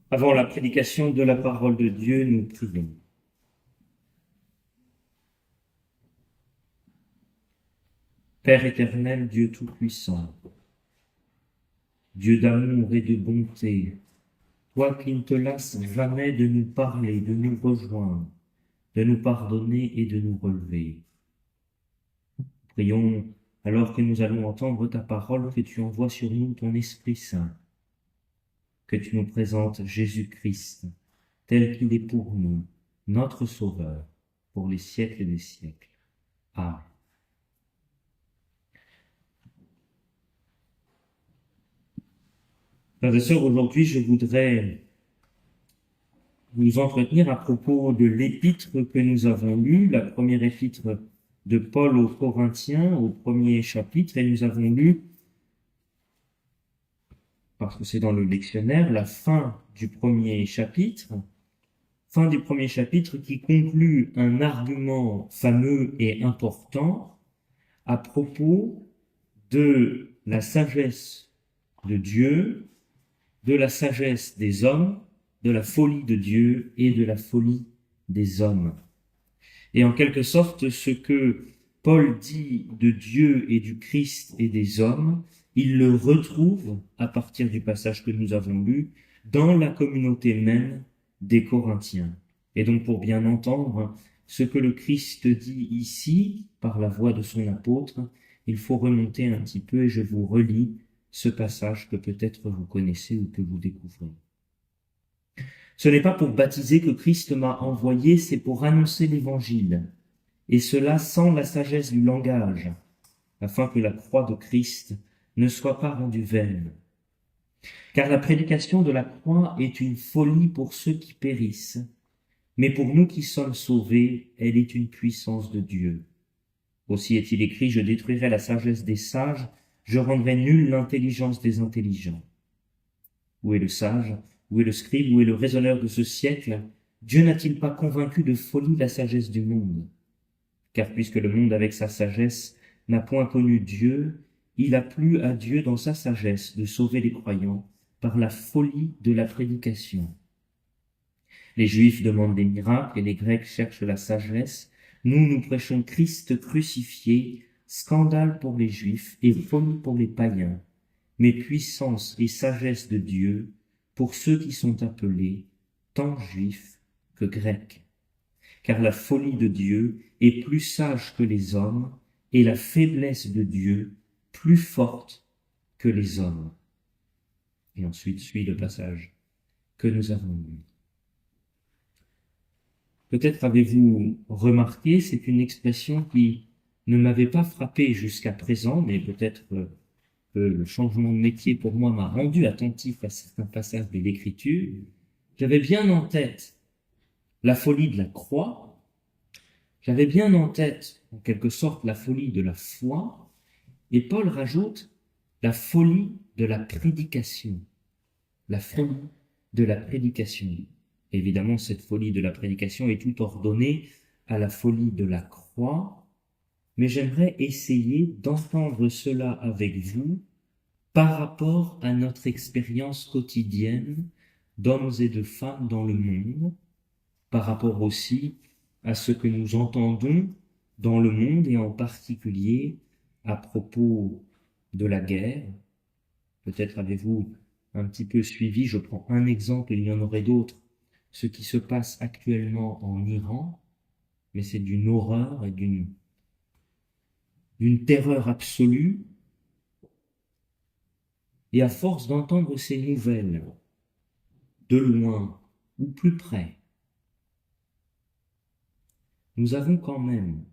Avant la prédication de la parole de Dieu, nous prions. Père éternel, Dieu tout-puissant, Dieu d'amour et de bonté, toi qui ne te lasses jamais de nous parler, de nous rejoindre, de nous pardonner et de nous relever. Prions, alors que nous allons entendre ta parole, que tu envoies sur nous ton Esprit Saint, que tu nous présentes Jésus-Christ, tel qu'il est pour nous, notre Sauveur, pour les siècles des siècles. Amen. Frères et sœurs, aujourd'hui, je voudrais vous entretenir à propos de l'épître que nous avons lue, la première épître de Paul aux Corinthiens, au premier chapitre, et nous avons lu, parce que c'est dans le lectionnaire, la fin du premier chapitre qui conclut un argument fameux et important à propos de la sagesse de Dieu, de la sagesse des hommes, de la folie de Dieu et de la folie des hommes. Et en quelque sorte, ce que Paul dit de Dieu et du Christ et des hommes, il le retrouve, à partir du passage que nous avons lu, dans la communauté même des Corinthiens. Et donc, pour bien entendre ce que le Christ dit ici, par la voix de son apôtre, il faut remonter un petit peu et je vous relis ce passage que peut-être vous connaissez ou que vous découvrez. Ce n'est pas pour baptiser que Christ m'a envoyé, c'est pour annoncer l'Évangile, et cela sans la sagesse du langage, afin que la croix de Christ ne soit pas rendue vaine. Car la prédication de la croix est une folie pour ceux qui périssent, mais pour nous qui sommes sauvés, elle est une puissance de Dieu. Aussi est-il écrit, je détruirai la sagesse des sages, je rendrai nulle l'intelligence des intelligents. Où est le sage? Où est le scribe? Où est le raisonneur de ce siècle? Dieu n'a-t-il pas convaincu de folie la sagesse du monde? Car puisque le monde avec sa sagesse n'a point connu Dieu, il a plu à Dieu dans sa sagesse de sauver les croyants par la folie de la prédication. Les Juifs demandent des miracles et les Grecs cherchent la sagesse. Nous prêchons Christ crucifié, scandale pour les Juifs et folie pour les païens, mais puissance et sagesse de Dieu pour ceux qui sont appelés, tant Juifs que Grecs. Car la folie de Dieu est plus sage que les hommes, et la faiblesse de Dieu plus forte que les hommes. Et ensuite suit le passage que nous avons lu. Peut-être avez-vous remarqué, c'est une expression qui ne m'avait pas frappé jusqu'à présent, mais peut-être que le changement de métier pour moi m'a rendu attentif à certains passages de l'Écriture. J'avais bien en tête la folie de la croix, j'avais bien en tête, en quelque sorte, la folie de la foi, et Paul rajoute la folie de la prédication. La folie de la prédication. Évidemment, cette folie de la prédication est tout ordonnée à la folie de la croix, mais j'aimerais essayer d'entendre cela avec vous par rapport à notre expérience quotidienne d'hommes et de femmes dans le monde, par rapport aussi à ce que nous entendons dans le monde et en particulier à propos de la guerre. Peut-être avez-vous un petit peu suivi, je prends un exemple, il y en aurait d'autres, ce qui se passe actuellement en Iran, mais c'est d'une horreur et d'une terreur absolue. Et à force d'entendre ces nouvelles, de loin ou plus près, nous avons quand même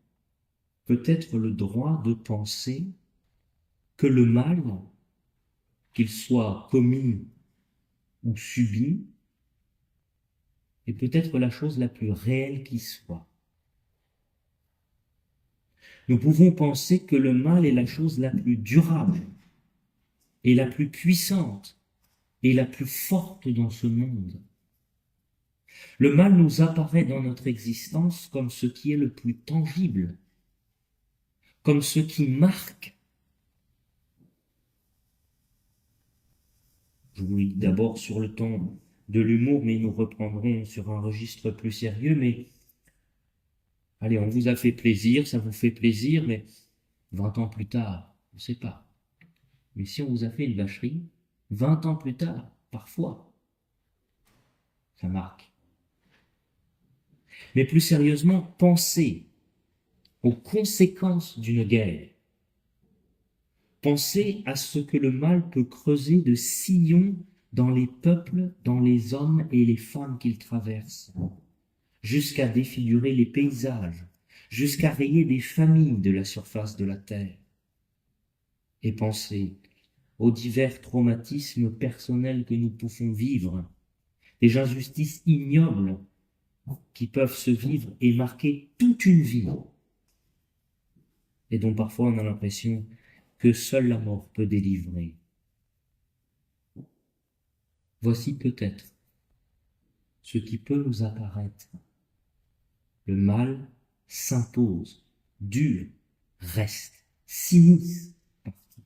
peut-être le droit de penser que le mal, qu'il soit commis ou subi, est peut-être la chose la plus réelle qui soit. Nous pouvons penser que le mal est la chose la plus durable et la plus puissante et la plus forte dans ce monde. Le mal nous apparaît dans notre existence comme ce qui est le plus tangible, comme ce qui marque. Je vous lis d'abord sur le temps de l'humour, mais nous reprendrons sur un registre plus sérieux. Mais allez, on vous a fait plaisir, ça vous fait plaisir, mais 20 ans plus tard, je ne sais pas. Mais si on vous a fait une vacherie, 20 ans plus tard, parfois, ça marque. Mais plus sérieusement, pensez aux conséquences d'une guerre. Pensez à ce que le mal peut creuser de sillons dans les peuples, dans les hommes et les femmes qu'il traverse, jusqu'à défigurer les paysages, jusqu'à rayer des familles de la surface de la terre. Et pensez aux divers traumatismes personnels que nous pouvons vivre, des injustices ignobles qui peuvent se vivre et marquer toute une vie, et dont parfois on a l'impression que seule la mort peut délivrer. Voici peut-être ce qui peut nous apparaître. Le mal s'impose, dure, reste, s'immisce partout.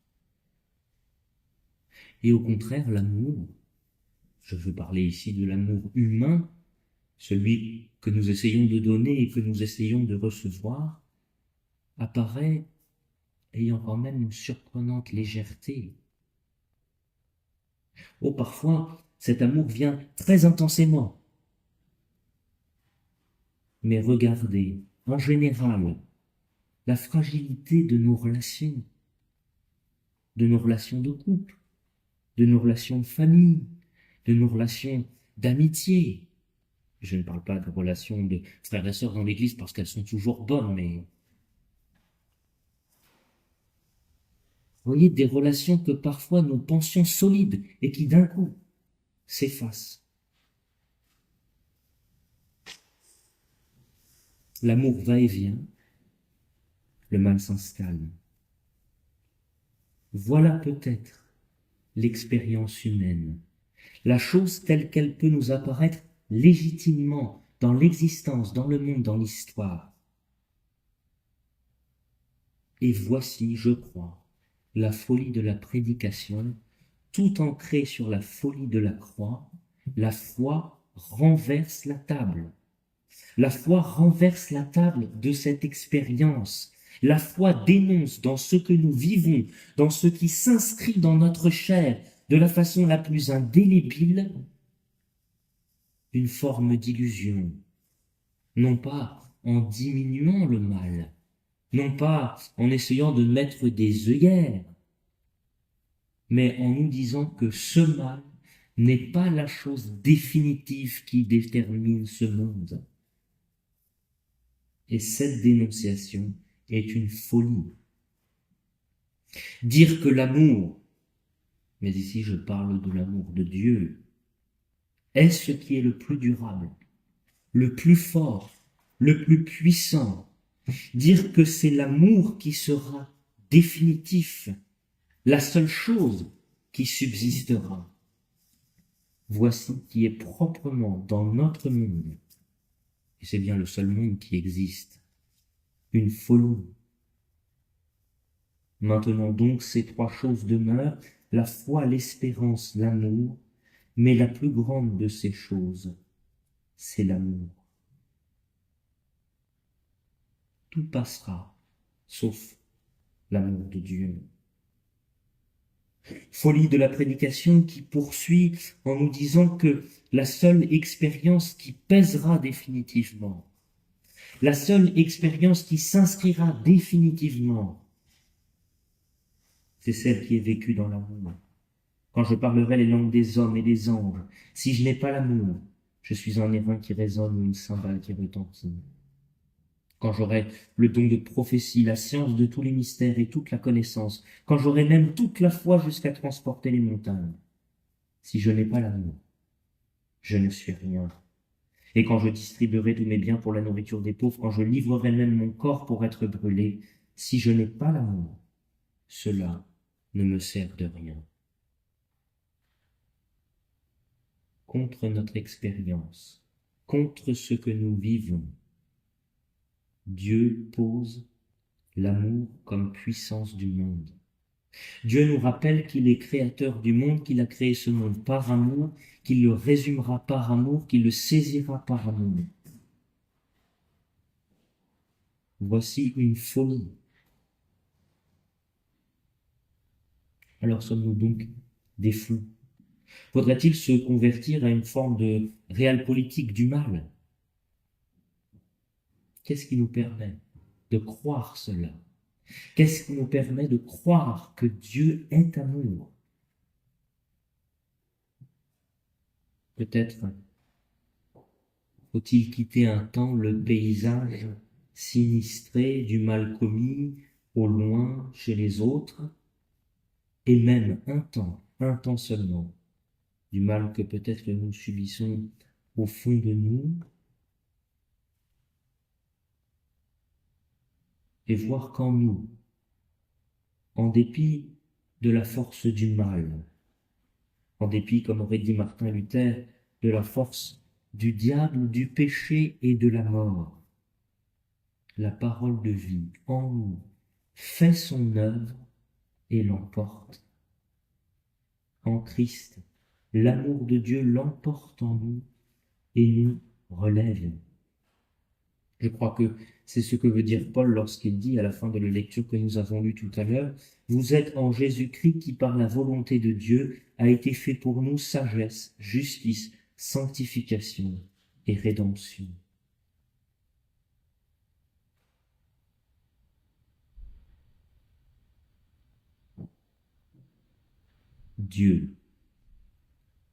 Et au contraire, l'amour, je veux parler ici de l'amour humain, celui que nous essayons de donner et que nous essayons de recevoir, apparaît ayant quand même une surprenante légèreté. Oh, parfois, cet amour vient très intensément. Mais regardez, en général, la fragilité de nos relations de couple, de nos relations de famille, de nos relations d'amitié. Je ne parle pas de relations de frères et sœurs dans l'église parce qu'elles sont toujours bonnes, mais vous voyez, des relations que parfois nous pensions solides et qui d'un coup s'effacent. L'amour va et vient, le mal s'installe. Voilà peut-être l'expérience humaine, la chose telle qu'elle peut nous apparaître légitimement dans l'existence, dans le monde, dans l'histoire. Et voici, je crois, la folie de la prédication, tout ancrée sur la folie de la croix. La foi renverse la table. La foi renverse la table de cette expérience. La foi dénonce dans ce que nous vivons, dans ce qui s'inscrit dans notre chair, de la façon la plus indélébile, une forme d'illusion. Non pas en diminuant le mal, non pas en essayant de mettre des œillères, mais en nous disant que ce mal n'est pas la chose définitive qui détermine ce monde. Et cette dénonciation est une folie. Dire que l'amour, mais ici je parle de l'amour de Dieu, est ce qui est le plus durable, le plus fort, le plus puissant. Dire que c'est l'amour qui sera définitif, la seule chose qui subsistera. Voici qui est proprement dans notre monde, et c'est bien le seul monde qui existe, une folie. Maintenant donc ces trois choses demeurent, la foi, l'espérance, l'amour, mais la plus grande de ces choses, c'est l'amour. Tout passera, sauf l'amour de Dieu. Folie de la prédication qui poursuit en nous disant que la seule expérience qui pèsera définitivement, la seule expérience qui s'inscrira définitivement, c'est celle qui est vécue dans l'amour. Quand je parlerai les langues des hommes et des anges, si je n'ai pas l'amour, je suis un airain qui résonne ou une cymbale qui retentit. Quand j'aurai le don de prophétie, la science de tous les mystères et toute la connaissance, quand j'aurai même toute la foi jusqu'à transporter les montagnes, si je n'ai pas l'amour, je ne suis rien. Et quand je distribuerai tous mes biens pour la nourriture des pauvres, quand je livrerai même mon corps pour être brûlé, si je n'ai pas l'amour, cela ne me sert de rien. Contre notre expérience, contre ce que nous vivons, Dieu pose l'amour comme puissance du monde. Dieu nous rappelle qu'il est créateur du monde, qu'il a créé ce monde par amour, qu'il le résumera par amour, qu'il le saisira par amour. Voici une folie. Alors sommes-nous donc des fous? Faudrait-il se convertir à une forme de réel politique du mal? Qu'est-ce qui nous permet de croire cela? Qu'est-ce qui nous permet de croire que Dieu est amour? Peut-être faut-il quitter un temps le paysage sinistré du mal commis au loin chez les autres, et même un temps seulement, du mal que peut-être nous subissons au fond de nous, et voir qu'en nous, en dépit de la force du mal, en dépit, comme aurait dit Martin Luther, de la force du diable, du péché et de la mort, la parole de vie en nous fait son œuvre et l'emporte. En Christ, l'amour de Dieu l'emporte en nous et nous relève. Je crois que c'est ce que veut dire Paul lorsqu'il dit à la fin de la lecture que nous avons lue tout à l'heure, « Vous êtes en Jésus-Christ qui par la volonté de Dieu a été fait pour nous sagesse, justice, sanctification et rédemption. » Dieu,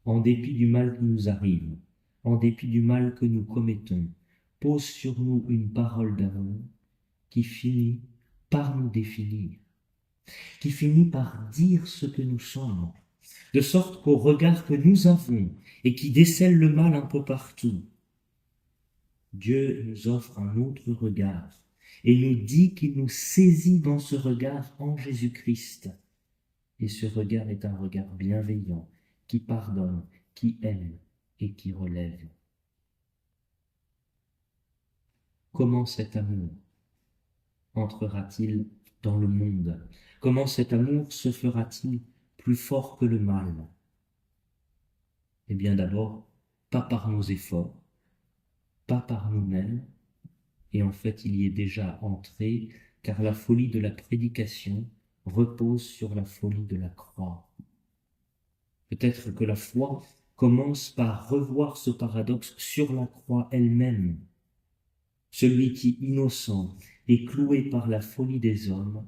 en dépit du mal qui nous arrive, en dépit du mal que nous commettons, pose sur nous une parole d'amour qui finit par nous définir, qui finit par dire ce que nous sommes, de sorte qu'au regard que nous avons et qui décèle le mal un peu partout, Dieu nous offre un autre regard et nous dit qu'il nous saisit dans ce regard en Jésus-Christ. Et ce regard est un regard bienveillant, qui pardonne, qui aime et qui relève. Comment cet amour entrera-t-il dans le monde? Comment cet amour se fera-t-il plus fort que le mal? Eh bien d'abord, pas par nos efforts, pas par nous-mêmes, et en fait il y est déjà entré, car la folie de la prédication repose sur la folie de la croix. Peut-être que la foi commence par revoir ce paradoxe sur la croix elle-même. Celui qui, innocent et cloué par la folie des hommes,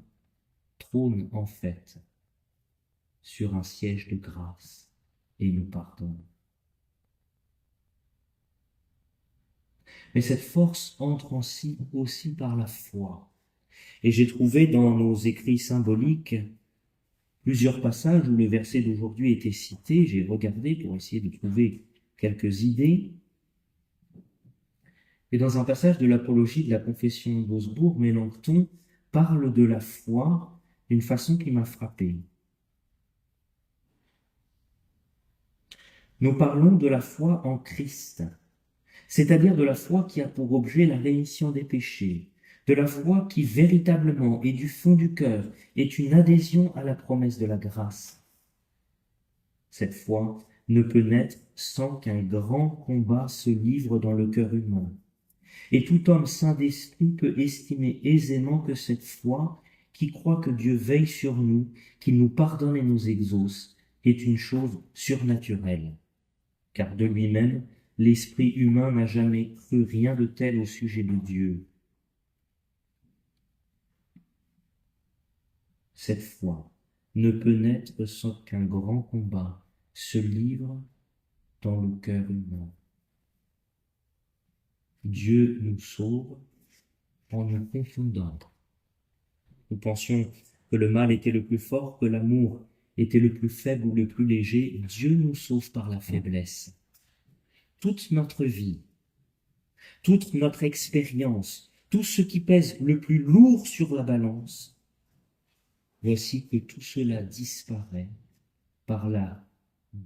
trône en fait sur un siège de grâce et nous pardonne. Mais cette force entre aussi par la foi. Et j'ai trouvé dans nos écrits symboliques plusieurs passages où le verset d'aujourd'hui était cité. J'ai regardé pour essayer de trouver quelques idées. Et dans un passage de l'Apologie de la Confession d'Augsbourg, Mélenchon parle de la foi d'une façon qui m'a frappé. Nous parlons de la foi en Christ, c'est-à-dire de la foi qui a pour objet la rémission des péchés, de la foi qui véritablement et du fond du cœur est une adhésion à la promesse de la grâce. Cette foi ne peut naître sans qu'un grand combat se livre dans le cœur humain. Et tout homme saint d'esprit peut estimer aisément que cette foi, qui croit que Dieu veille sur nous, qu'il nous pardonne et nous exauce, est une chose surnaturelle. Car de lui-même, l'esprit humain n'a jamais cru rien de tel au sujet de Dieu. Cette foi ne peut naître sans qu'un grand combat se livre dans le cœur humain. Dieu nous sauve en nous confondant. Nous pensions que le mal était le plus fort, que l'amour était le plus faible ou le plus léger. Dieu nous sauve par la faiblesse. Toute notre vie, toute notre expérience, tout ce qui pèse le plus lourd sur la balance, voici que tout cela disparaît par la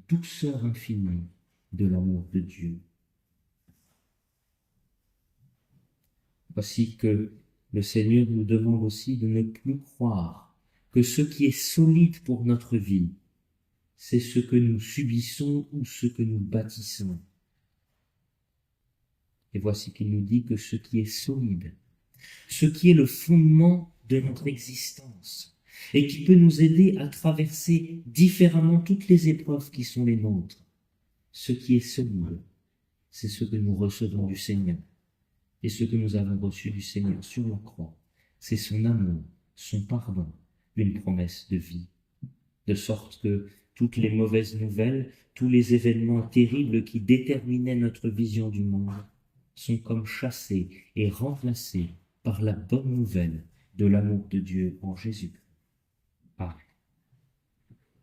douceur infinie de l'amour de Dieu. Voici que le Seigneur nous demande aussi de ne plus croire que ce qui est solide pour notre vie, c'est ce que nous subissons ou ce que nous bâtissons. Et voici qu'il nous dit que ce qui est solide, ce qui est le fondement de notre existence, et qui peut nous aider à traverser différemment toutes les épreuves qui sont les nôtres, ce qui est solide, c'est ce que nous recevons du Seigneur. Et ce que nous avons reçu du Seigneur sur la croix, c'est son amour, son pardon, une promesse de vie. De sorte que toutes les mauvaises nouvelles, tous les événements terribles qui déterminaient notre vision du monde sont comme chassés et remplacés par la bonne nouvelle de l'amour de Dieu en Jésus-Christ.